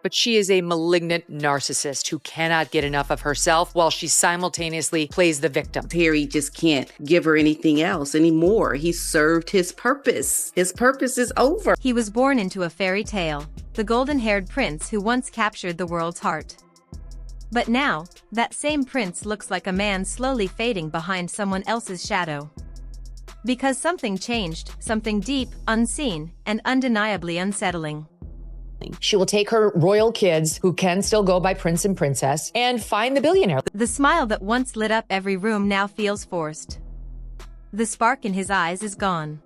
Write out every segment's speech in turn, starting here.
But she is a malignant narcissist who cannot get enough of herself while she simultaneously plays the victim. Harry just can't give her anything else anymore. He served his purpose. His purpose is over. He was born into a fairy tale, the golden-haired prince who once captured the world's heart. But now, that same prince looks like a man slowly fading behind someone else's shadow. Because something changed, something deep, unseen, and undeniably unsettling. She will take her royal kids, who can still go by prince and princess, and find the billionaire. The smile that once lit up every room now feels forced. The spark in his eyes is gone.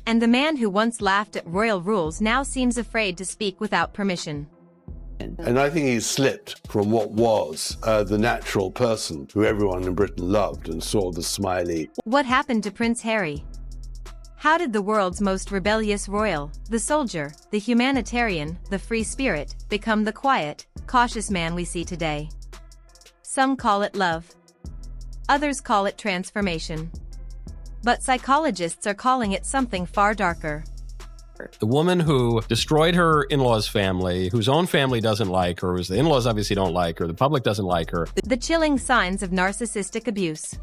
And the man who once laughed at royal rules now seems afraid to speak without permission. And I think he's slipped from what was the natural person who everyone in Britain loved and saw the smiley. What happened to Prince Harry? How did the world's most rebellious royal, the soldier, the humanitarian, the free spirit, become the quiet, cautious man we see today? Some call it love. Others call it transformation. But psychologists are calling it something far darker. The woman who destroyed her in-laws' family, whose own family doesn't like her, whose the in-laws obviously don't like her, the public doesn't like her. The chilling signs of narcissistic abuse.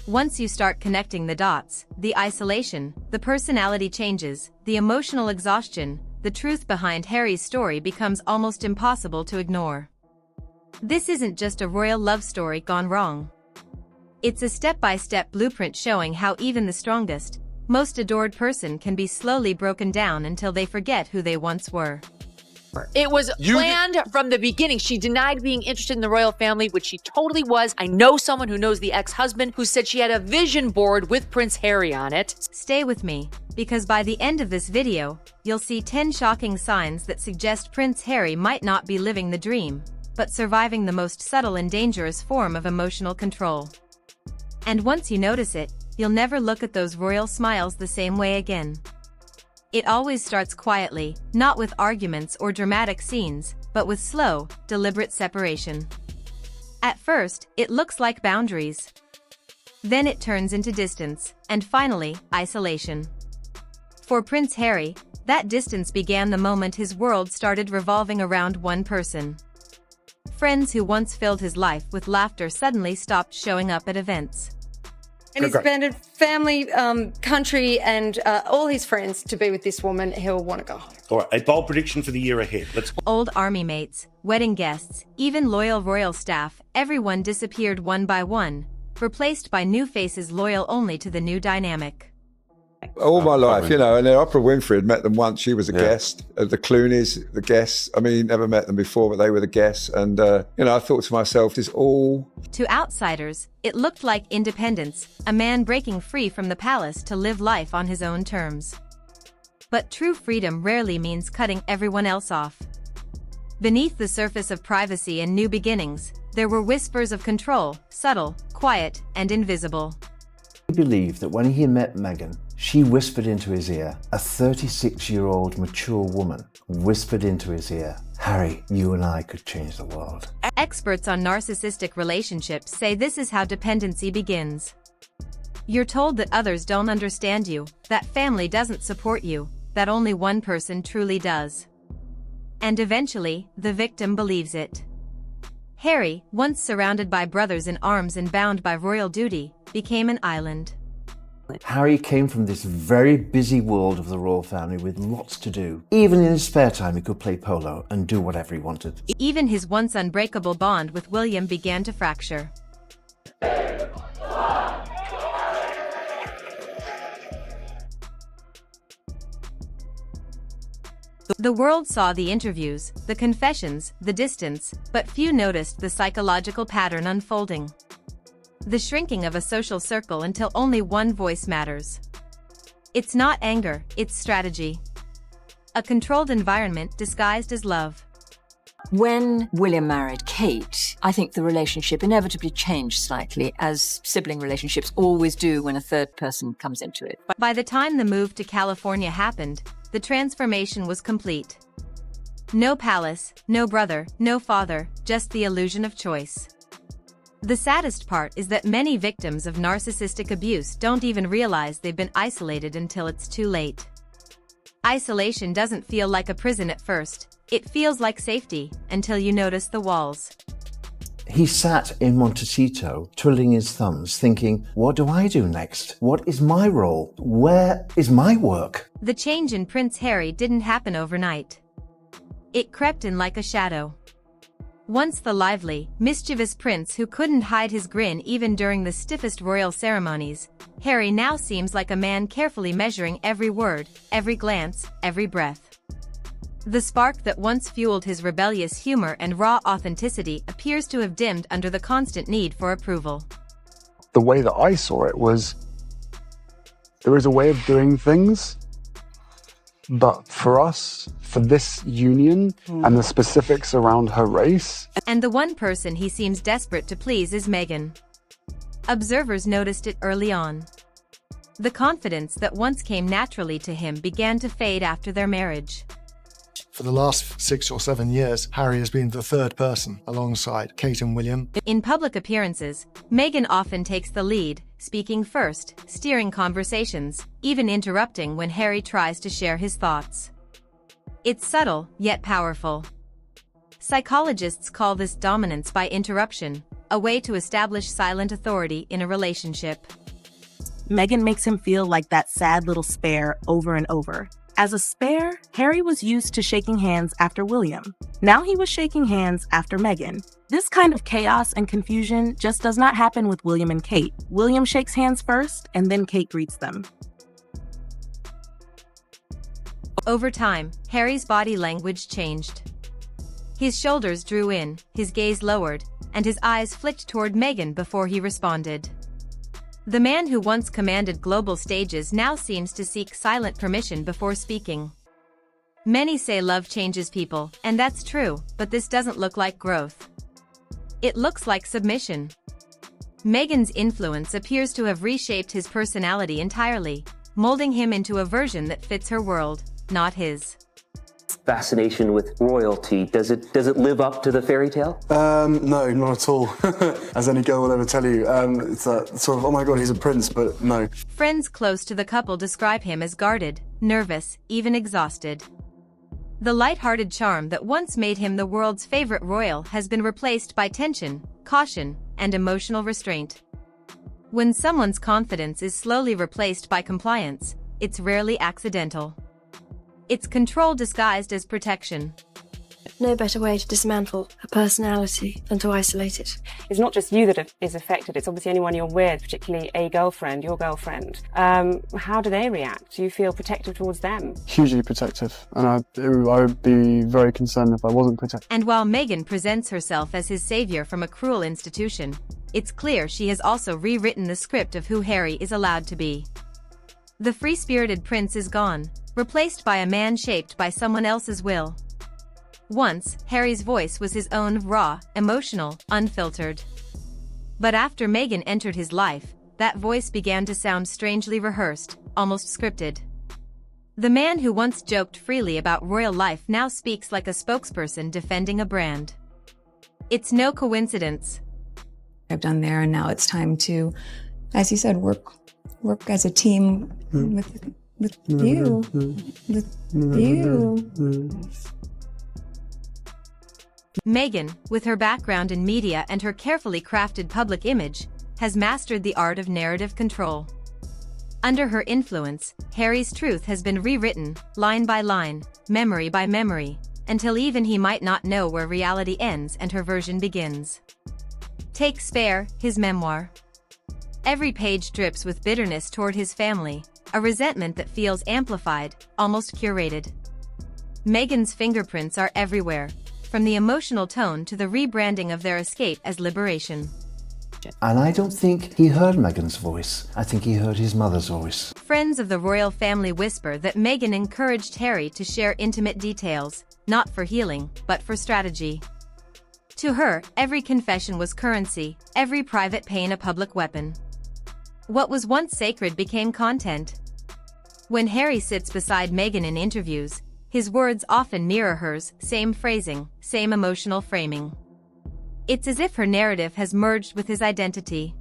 Once you start connecting the dots, the isolation, the personality changes, the emotional exhaustion, the truth behind Harry's story becomes almost impossible to ignore. This isn't just a royal love story gone wrong. It's a step-by-step blueprint showing how even the strongest, most adored person can be slowly broken down until they forget who they once were. It was planned from the beginning. She denied being interested in the royal family, which she totally was. I know someone who knows the ex-husband who said she had a vision board with Prince Harry on it. Stay with me, because by the end of this video, you'll see 10 shocking signs that suggest Prince Harry might not be living the dream, but surviving the most subtle and dangerous form of emotional control. And once you notice it, you'll never look at those royal smiles the same way again. It always starts quietly, not with arguments or dramatic scenes, but with slow, deliberate separation. At first, it looks like boundaries. Then it turns into distance, and finally, isolation. For Prince Harry, that distance began the moment his world started revolving around one person. Friends who once filled his life with laughter suddenly stopped showing up at events. And he's abandoned family, country, and all his friends to be with this woman. He'll want to go home. All right, a bold prediction for the year ahead. Old army mates, wedding guests, even loyal royal staff, everyone disappeared one by one, replaced by new faces loyal only to the new dynamic. All my life, you know, and then Oprah Winfrey had met them once. She was a guest. The Clooneys, the guests. I mean, never met them before, but they were the guests. And, you know, I thought to myself, this all... To outsiders, it looked like independence, a man breaking free from the palace to live life on his own terms. But true freedom rarely means cutting everyone else off. Beneath the surface of privacy and new beginnings, there were whispers of control, subtle, quiet, and invisible. He believed that when he met Meghan, she whispered into his ear, a 36-year-old mature woman whispered into his ear, "Harry, you and I could change the world." Experts on narcissistic relationships say this is how dependency begins. You're told that others don't understand you, that family doesn't support you, that only one person truly does. And eventually, the victim believes it. Harry, once surrounded by brothers in arms and bound by royal duty, became an island. Harry came from this very busy world of the royal family with lots to do. Even in his spare time, he could play polo and do whatever he wanted. Even his once unbreakable bond with William began to fracture. The world saw the interviews, the confessions, the distance, but few noticed the psychological pattern unfolding. The shrinking of a social circle until only one voice matters. It's not anger, it's strategy. A controlled environment disguised as love. When William married Kate, I think the relationship inevitably changed slightly, as sibling relationships always do when a third person comes into it. By the time the move to California happened, the transformation was complete. No palace, no brother, no father, just the illusion of choice. The saddest part is that many victims of narcissistic abuse don't even realize they've been isolated until it's too late. Isolation doesn't feel like a prison at first, It feels like safety until you notice the walls. He sat in Montecito, twiddling his thumbs, thinking, what do I do next? What is my role? Where is my work? The change in Prince Harry didn't happen overnight. It crept in like a shadow. Once the lively, mischievous prince who couldn't hide his grin even during the stiffest royal ceremonies, Harry now seems like a man carefully measuring every word, every glance, every breath. The spark that once fueled his rebellious humor and raw authenticity appears to have dimmed under the constant need for approval. The way that I saw it was, there is a way of doing things, but for us, for this union and the specifics around her race. And the one person he seems desperate to please is Meghan. Observers noticed it early on. The confidence that once came naturally to him began to fade after their marriage. For the last 6 or 7 years, Harry has been the third person alongside Kate and William. In public appearances, Meghan often takes the lead, speaking first, steering conversations, even interrupting when Harry tries to share his thoughts. It's subtle, yet powerful. Psychologists call this dominance by interruption, a way to establish silent authority in a relationship. Meghan makes him feel like that sad little spare over and over. As a spare, Harry was used to shaking hands after William. Now he was shaking hands after Meghan. This kind of chaos and confusion just does not happen with William and Kate. William shakes hands first, and then Kate greets them. Over time, Harry's body language changed. His shoulders drew in, his gaze lowered, and his eyes flicked toward Meghan before he responded. The man who once commanded global stages now seems to seek silent permission before speaking. Many say love changes people, and that's true, but this doesn't look like growth. It looks like submission. Meghan's influence appears to have reshaped his personality entirely, molding him into a version that fits her world, not his. Fascination with royalty, does it live up to the fairy tale? No, not at all. As any girl will ever tell you. It's that sort of, oh my god, he's a prince, but no. Friends close to the couple describe him as guarded, nervous, even exhausted. The light-hearted charm that once made him the world's favorite royal has been replaced by tension, caution, and emotional restraint. When someone's confidence is slowly replaced by compliance, it's rarely accidental. It's control disguised as protection. No better way to dismantle a personality than to isolate it. It's not just you that is affected, it's obviously anyone you're with, particularly a girlfriend, your girlfriend. How do they react? Do you feel protective towards them? Hugely protective, and I would be very concerned if I wasn't protected. And while Meghan presents herself as his savior from a cruel institution, it's clear she has also rewritten the script of who Harry is allowed to be. The free-spirited prince is gone, replaced by a man shaped by someone else's will. Once, Harry's voice was his own, raw, emotional, unfiltered. But after Meghan entered his life, that voice began to sound strangely rehearsed, almost scripted. The man who once joked freely about royal life now speaks like a spokesperson defending a brand. It's no coincidence. I've done there, and now it's time to, as you said, work as a team with you. Meghan, with her background in media and her carefully crafted public image, has mastered the art of narrative control. Under her influence, Harry's truth has been rewritten, line by line, memory by memory, until even he might not know where reality ends and her version begins. Take Spare, his memoir. Every page drips with bitterness toward his family, a resentment that feels amplified, almost curated. Meghan's fingerprints are everywhere, from the emotional tone to the rebranding of their escape as liberation. And I don't think he heard Meghan's voice. I think he heard his mother's voice. Friends of the royal family whisper that Meghan encouraged Harry to share intimate details, not for healing, but for strategy. To her, every confession was currency, every private pain a public weapon. What was once sacred became content. When Harry sits beside Meghan in interviews, his words often mirror hers, same phrasing, same emotional framing. It's as if her narrative has merged with his identity.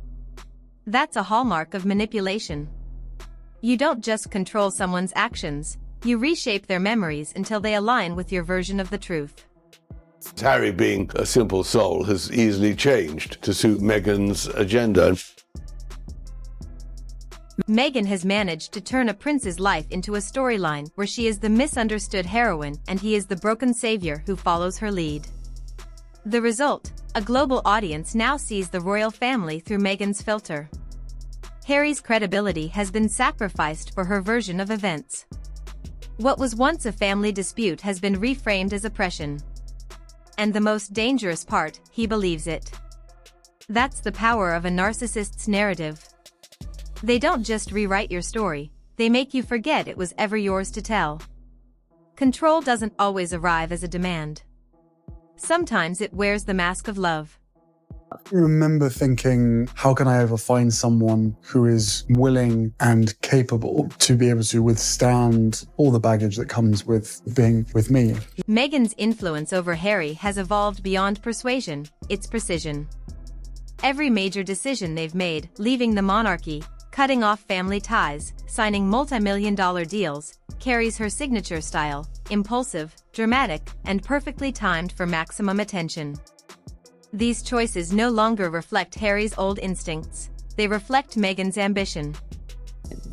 That's a hallmark of manipulation. You don't just control someone's actions, You reshape their memories until they align with your version of the truth. Harry, being a simple soul, has easily changed to suit Meghan's agenda. Meghan has managed to turn a prince's life into a storyline where she is the misunderstood heroine and he is the broken savior who follows her lead. The result, a global audience now sees the royal family through Meghan's filter. Harry's credibility has been sacrificed for her version of events. What was once a family dispute has been reframed as oppression. And the most dangerous part, he believes it. That's the power of a narcissist's narrative. They don't just rewrite your story, they make you forget it was ever yours to tell. Control doesn't always arrive as a demand. Sometimes it wears the mask of love. I remember thinking, how can I ever find someone who is willing and capable to be able to withstand all the baggage that comes with being with me? Meghan's influence over Harry has evolved beyond persuasion, it's precision. Every major decision they've made, leaving the monarchy, cutting off family ties, signing multi-million-dollar deals, carries her signature style, impulsive, dramatic, and perfectly timed for maximum attention. These choices no longer reflect Harry's old instincts. They reflect Meghan's ambition.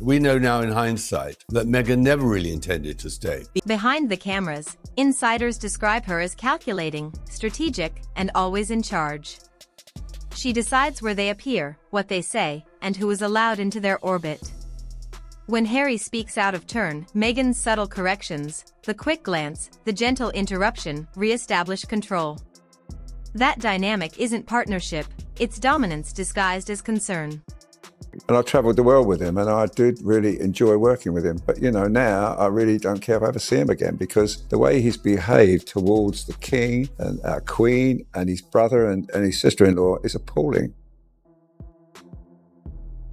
We know now in hindsight that Meghan never really intended to stay. Behind the cameras, insiders describe her as calculating, strategic, and always in charge. She decides where they appear, what they say, and who is allowed into their orbit. When Harry speaks out of turn, Meghan's subtle corrections, the quick glance, the gentle interruption, re-establish control. That dynamic isn't partnership, it's dominance disguised as concern. And I travelled the world with him, and I did really enjoy working with him. But, now I really don't care if I ever see him again, because the way he's behaved towards the king and our queen and his brother and his sister-in-law is appalling.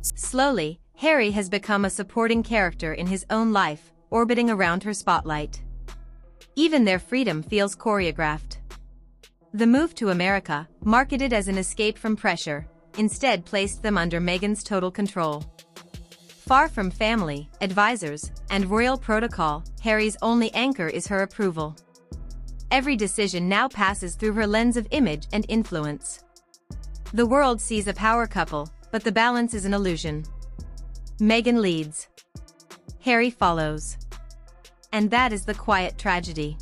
Slowly, Harry has become a supporting character in his own life, orbiting around her spotlight. Even their freedom feels choreographed. The move to America, marketed as an escape from pressure, instead placed them under Meghan's total control. Far from family, advisors, and royal protocol, Harry's only anchor is her approval. Every decision now passes through her lens of image and influence. The world sees a power couple, but the balance is an illusion. Meghan leads. Harry follows. And that is the quiet tragedy.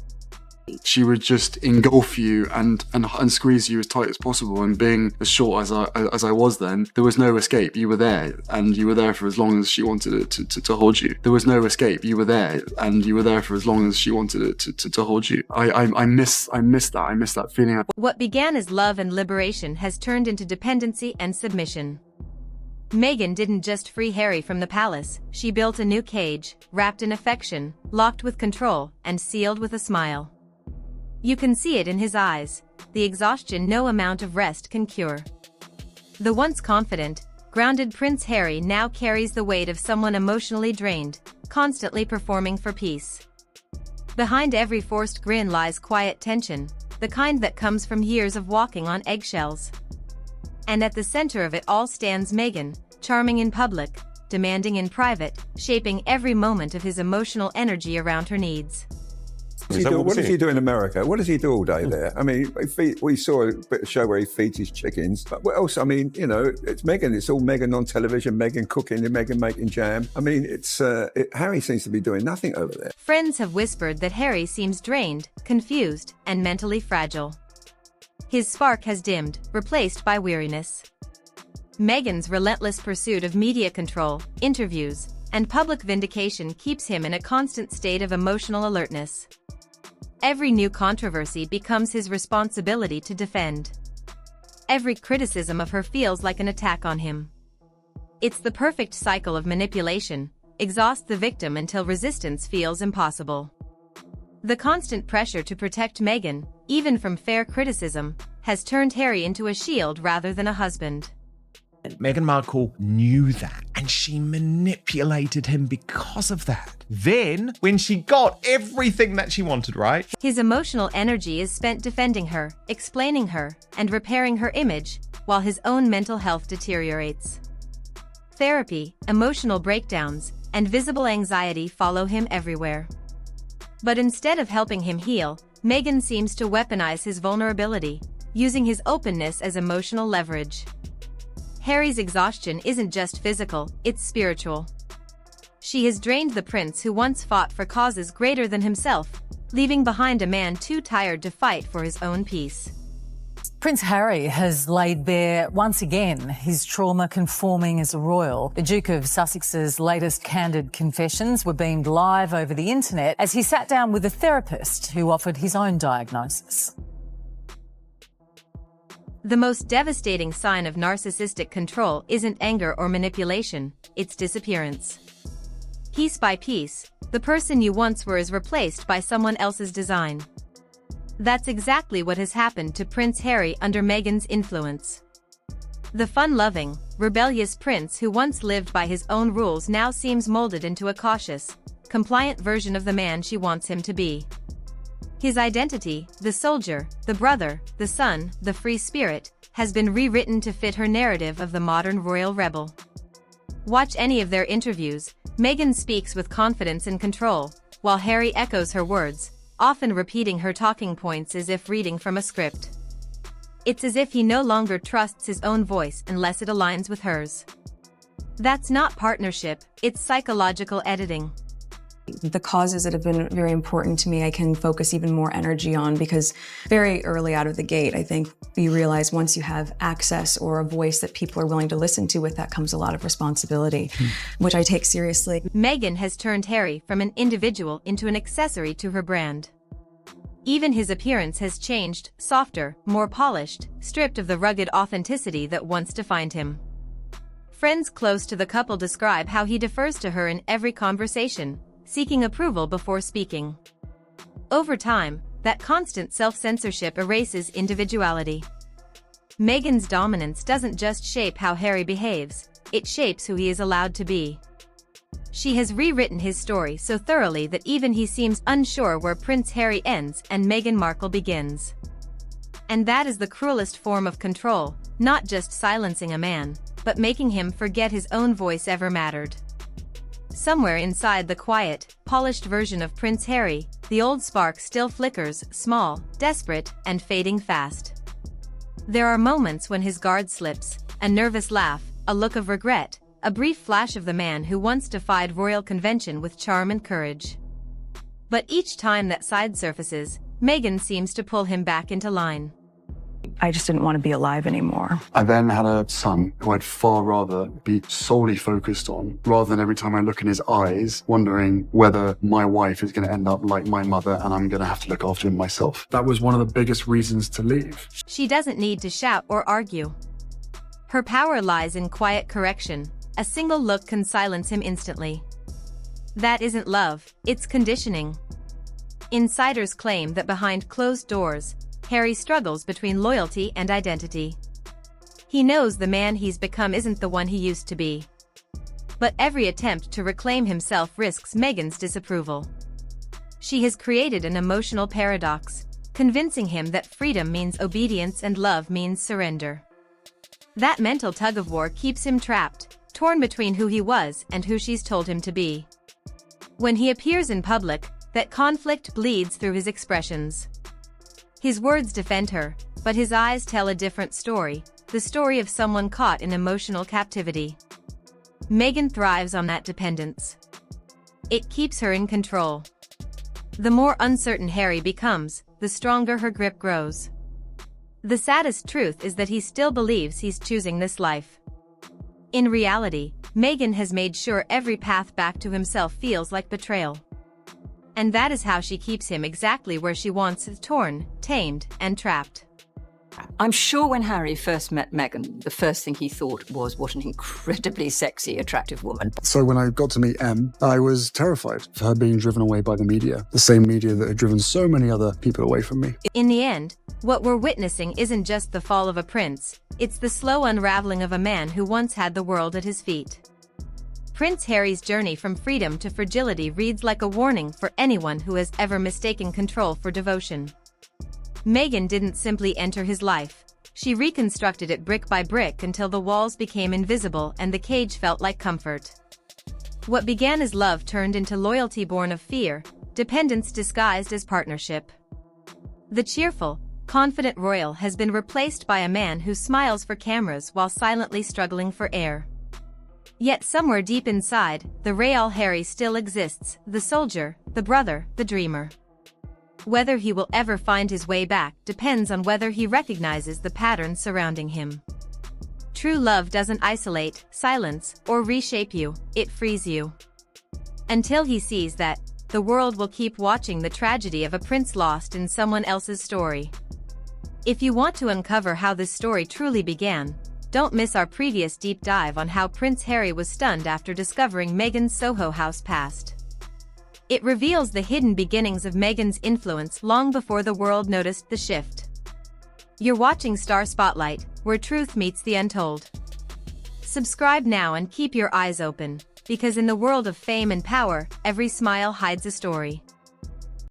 She would just engulf you and squeeze you as tight as possible. And being as short as I was then, there was no escape. You were there, and you were there for as long as she wanted to hold you. There was no escape. You were there, and you were there for as long as she wanted to hold you. I miss that. I miss that feeling. What began as love and liberation has turned into dependency and submission. Meghan didn't just free Harry from the palace, she built a new cage, wrapped in affection, locked with control, and sealed with a smile. You can see it in his eyes, the exhaustion no amount of rest can cure. The once confident, grounded Prince Harry now carries the weight of someone emotionally drained, constantly performing for peace. Behind every forced grin lies quiet tension, the kind that comes from years of walking on eggshells. And at the center of it all stands Meghan, charming in public, demanding in private, shaping every moment of his emotional energy around her needs. What does he do in America? What does he do all day there? I mean, we saw a bit of show where he feeds his chickens. But what else? I mean, it's Meghan. It's all Meghan on television, Meghan cooking, and Meghan making jam. I mean, Harry seems to be doing nothing over there. Friends have whispered that Harry seems drained, confused, and mentally fragile. His spark has dimmed, replaced by weariness. Meghan's relentless pursuit of media control, interviews, and public vindication keeps him in a constant state of emotional alertness. Every new controversy becomes his responsibility to defend. Every criticism of her feels like an attack on him. It's the perfect cycle of manipulation, exhaust the victim until resistance feels impossible. The constant pressure to protect Meghan, even from fair criticism, has turned Harry into a shield rather than a husband. Meghan Markle knew that, and she manipulated him because of that. Then, when she got everything that she wanted, right? His emotional energy is spent defending her, explaining her, and repairing her image, while his own mental health deteriorates. Therapy, emotional breakdowns, and visible anxiety follow him everywhere. But instead of helping him heal, Meghan seems to weaponize his vulnerability, using his openness as emotional leverage. Harry's exhaustion isn't just physical, it's spiritual. She has drained the prince who once fought for causes greater than himself, leaving behind a man too tired to fight for his own peace. Prince Harry has laid bare, once again, his trauma conforming as a royal. The Duke of Sussex's latest candid confessions were beamed live over the internet as he sat down with a therapist who offered his own diagnosis. The most devastating sign of narcissistic control isn't anger or manipulation, it's disappearance. Piece by piece, the person you once were is replaced by someone else's design. That's exactly what has happened to Prince Harry under Meghan's influence. The fun-loving, rebellious prince who once lived by his own rules now seems molded into a cautious, compliant version of the man she wants him to be. His identity, the soldier, the brother, the son, the free spirit, has been rewritten to fit her narrative of the modern royal rebel. Watch any of their interviews, Meghan speaks with confidence and control, while Harry echoes her words, often repeating her talking points as if reading from a script. It's as if he no longer trusts his own voice unless it aligns with hers. That's not partnership, it's psychological editing. The causes that have been very important to me, I can focus even more energy on, because very early out of the gate, I think you realize once you have access or a voice that people are willing to listen to, with that comes a lot of responsibility, which I take seriously. Meghan has turned Harry from an individual into an accessory to her brand. Even his appearance has changed, softer, more polished, stripped of the rugged authenticity that once defined him. Friends close to the couple describe how he defers to her in every conversation, seeking approval before speaking. Over time, that constant self-censorship erases individuality. Meghan's dominance doesn't just shape how Harry behaves, it shapes who he is allowed to be. She has rewritten his story so thoroughly that even he seems unsure where Prince Harry ends and Meghan Markle begins. And that is the cruelest form of control, not just silencing a man, but making him forget his own voice ever mattered. Somewhere inside the quiet, polished version of Prince Harry, the old spark still flickers, small, desperate, and fading fast. There are moments when his guard slips, a nervous laugh, a look of regret, a brief flash of the man who once defied royal convention with charm and courage. But each time that side surfaces, Meghan seems to pull him back into line. I just didn't want to be alive anymore. I then had a son who I'd far rather be solely focused on, rather than every time I look in his eyes, wondering whether my wife is going to end up like my mother and I'm going to have to look after him myself. That was one of the biggest reasons to leave. She doesn't need to shout or argue. Her power lies in quiet correction. A single look can silence him instantly. That isn't love, it's conditioning. Insiders claim that behind closed doors, Harry struggles between loyalty and identity. He knows the man he's become isn't the one he used to be. But every attempt to reclaim himself risks Meghan's disapproval. She has created an emotional paradox, convincing him that freedom means obedience and love means surrender. That mental tug-of-war keeps him trapped, torn between who he was and who she's told him to be. When he appears in public, that conflict bleeds through his expressions. His words defend her, but his eyes tell a different story, the story of someone caught in emotional captivity. Meghan thrives on that dependence. It keeps her in control. The more uncertain Harry becomes, the stronger her grip grows. The saddest truth is that he still believes he's choosing this life. In reality, Meghan has made sure every path back to himself feels like betrayal. And that is how she keeps him exactly where she wants him, torn, tamed, and trapped. I'm sure when Harry first met Meghan, the first thing he thought was, what an incredibly sexy, attractive woman. So when I got to meet Em, I was terrified of her being driven away by the media, the same media that had driven so many other people away from me. In the end, what we're witnessing isn't just the fall of a prince, it's the slow unraveling of a man who once had the world at his feet. Prince Harry's journey from freedom to fragility reads like a warning for anyone who has ever mistaken control for devotion. Meghan didn't simply enter his life. She reconstructed it brick by brick until the walls became invisible and the cage felt like comfort. What began as love turned into loyalty born of fear, dependence disguised as partnership. The cheerful, confident royal has been replaced by a man who smiles for cameras while silently struggling for air. Yet somewhere deep inside, the Royal Harry still exists, the soldier, the brother, the dreamer. Whether he will ever find his way back depends on whether he recognizes the patterns surrounding him. True love doesn't isolate, silence, or reshape you, it frees you. Until he sees that, the world will keep watching the tragedy of a prince lost in someone else's story. If you want to uncover how this story truly began, don't miss our previous deep dive on how Prince Harry was stunned after discovering Meghan's Soho House past. It reveals the hidden beginnings of Meghan's influence long before the world noticed the shift. You're watching Star Spotlight, where truth meets the untold. Subscribe now and keep your eyes open, because in the world of fame and power, every smile hides a story.